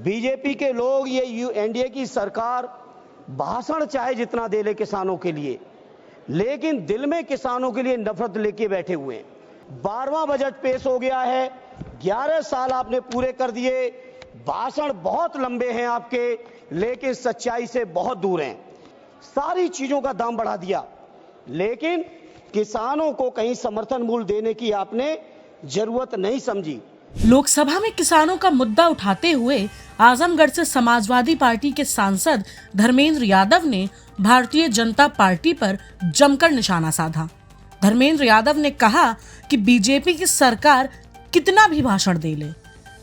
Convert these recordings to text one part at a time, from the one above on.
BJP के लोग, ये एनडीए की सरकार भाषण चाहे जितना दे ले किसानों के लिए, लेकिन दिल में किसानों के लिए नफरत लेके बैठे हुए हैं। 12वां बजट पेश हो गया है, 11 साल आपने पूरे कर दिए, भाषण बहुत लंबे हैं आपके, लेकिन सच्चाई से बहुत दूर हैं। सारी चीजों का दाम बढ़ा दिया, लेकिन किसानों को कहीं समर्थन मूल्य देने की आपने जरूरत नहीं समझी। लोकसभा में किसानों का मुद्दा उठाते हुए आजमगढ़ से समाजवादी पार्टी के सांसद धर्मेंद्र यादव ने भारतीय जनता पार्टी पर जमकर निशाना साधा। धर्मेंद्र यादव ने कहा कि बीजेपी की सरकार कितना भी भाषण दे ले,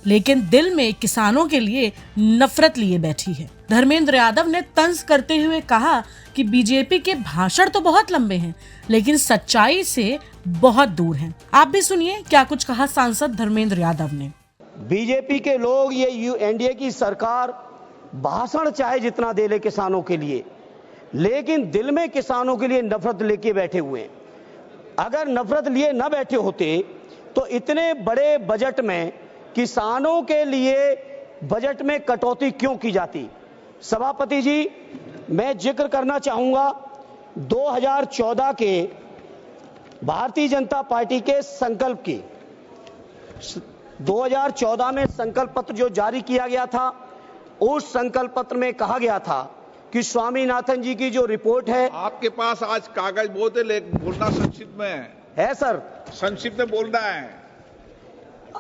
लेकिन दिल में किसानों के लिए नफरत लिए बैठी है। धर्मेंद्र यादव ने तंज करते हुए कहा कि बीजेपी के भाषण तो बहुत लंबे हैं, लेकिन सच्चाई से बहुत दूर हैं। आप भी सुनिए क्या कुछ कहा सांसद धर्मेंद्र यादव ने। बीजेपी के लोग, ये एनडीए की सरकार भाषण चाहे जितना दे ले किसानों के लिए, लेकिन दिल में किसानों के लिए नफरत लेके बैठे हुए हैं। अगर नफरत लिए न बैठे होते तो इतने बड़े बजट में किसानों के लिए बजट में कटौती क्यों की जाती। सभापति जी, मैं जिक्र करना चाहूंगा 2014 के भारतीय जनता पार्टी के संकल्प की। 2014 में संकल्प पत्र जो जारी किया गया था, उस संकल्प पत्र में कहा गया था कि स्वामीनाथन जी की जो रिपोर्ट है। आपके पास आज कागज बहुत है, लेकिन बोलना संक्षिप्त में है सर, संक्षिप्त में बोलना है।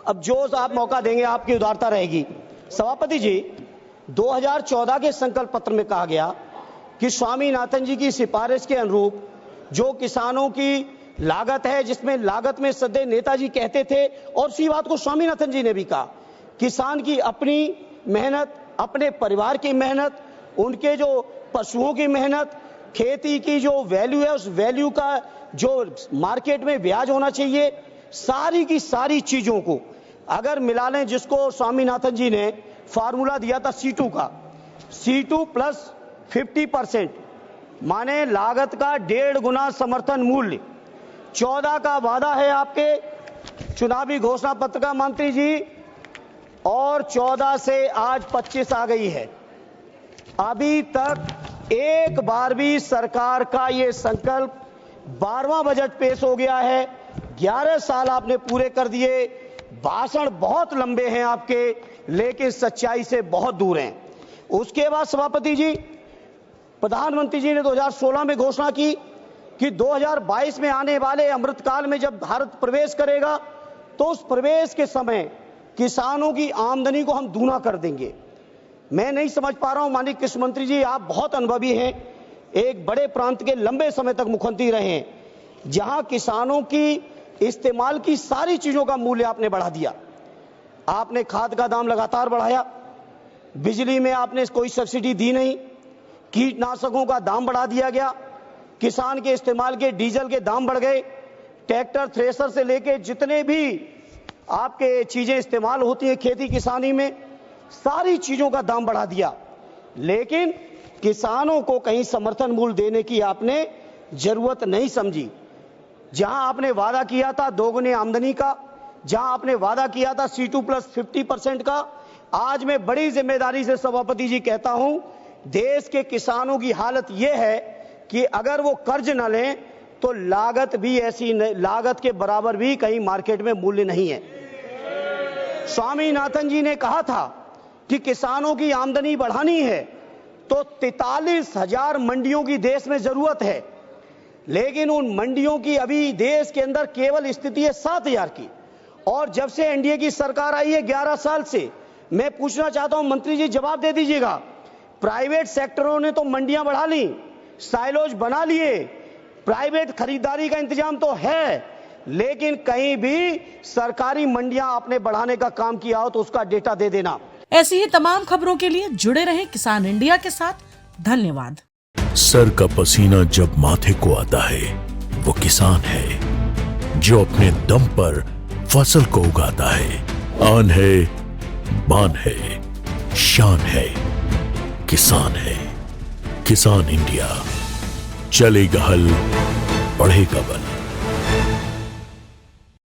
अब जो आप मौका देंगे आपकी उदारता रहेगी। सभापति जी, 2014 के संकल्प पत्र में कहा गया कि स्वामीनाथन जी की सिफारिश के अनुरूप जो किसानों की लागत है, जिसमें लागत में सदैव नेताजी कहते थे, और उसी बात को स्वामीनाथन जी ने भी कहा, किसान की अपनी मेहनत, अपने परिवार की मेहनत, उनके जो पशुओं की मेहनत, खेती की जो वैल्यू है, उस वैल्यू का जो मार्केट में ब्याज होना चाहिए, सारी की सारी चीजों को अगर मिला लें, जिसको स्वामीनाथन जी ने फार्मूला दिया था C2 का, C2 प्लस 50%, माने लागत का 1.5 गुना समर्थन मूल्य। 14 का वादा है आपके चुनावी घोषणा पत्र का मंत्री जी, और 14 से आज 25 आ गई है। अभी तक एक बार भी सरकार का ये संकल्प, 12वां बजट पेश हो गया है, 11 साल आपने पूरे कर दिए, भाषण बहुत लंबे हैं आपके, लेकिन सच्चाई से बहुत दूर हैं। उसके बाद सभापति जी, प्रधानमंत्री जी ने 2016 में घोषणा की कि 2022 में आने वाले अमृतकाल में जब भारत प्रवेश करेगा, तो उस प्रवेश के समय किसानों की आमदनी को हम दूना कर देंगे। मैं नहीं समझ पा रहा हूं, माननीय कृषि मंत्री जी, आप बहुत अनुभवी हैं, एक बड़े प्रांत के लंबे समय तक मुख्यमंत्री रहे हैं, जहां किसानों की इस्तेमाल की सारी चीजों का मूल्य आपने बढ़ा दिया। आपने खाद का दाम लगातार बढ़ाया, बिजली में आपने कोई सब्सिडी दी नहीं, कीटनाशकों का दाम बढ़ा दिया गया, किसान के इस्तेमाल के डीजल के दाम बढ़ गए, ट्रैक्टर, थ्रेसर से लेके जितने भी आपके चीजें इस्तेमाल होती हैं खेती किसानी में, सारी चीजों का दाम बढ़ा दिया, लेकिन किसानों को कहीं समर्थन मूल्य देने की आपने जरूरत नहीं समझी। जहां आपने वादा किया था दोगुनी आमदनी का, जहां आपने वादा किया था C2 प्लस 50% का, आज मैं बड़ी जिम्मेदारी से सभापति जी कहता हूं, देश के किसानों की हालत यह है कि अगर वो कर्ज न लें तो लागत भी ऐसी, लागत के बराबर भी कहीं मार्केट में मूल्य नहीं है। स्वामीनाथन जी ने कहा था कि किसानों की आमदनी बढ़ानी है तो 43,000 मंडियों की देश में जरूरत है, लेकिन उन मंडियों की अभी देश के अंदर केवल स्थिति है 7,000 की। और जब से एनडीए की सरकार आई है 11 साल से, मैं पूछना चाहता हूं मंत्री जी, जवाब दे दीजिएगा, प्राइवेट सेक्टरों ने तो मंडियां बढ़ा ली, साइलोज बना लिए, प्राइवेट खरीदारी का इंतजाम तो है, लेकिन कहीं भी सरकारी मंडियां आपने बढ़ाने का काम किया हो तो उसका डेटा दे देना। ऐसी ही तमाम खबरों के लिए जुड़े रहें किसान इंडिया के साथ। धन्यवाद। सर का पसीना जब माथे को आता है, वो किसान है जो अपने दम पर फसल को उगाता है। आन है, बान है, शान है, किसान है। किसान इंडिया, चलेगा हल, बढ़ेगा बल।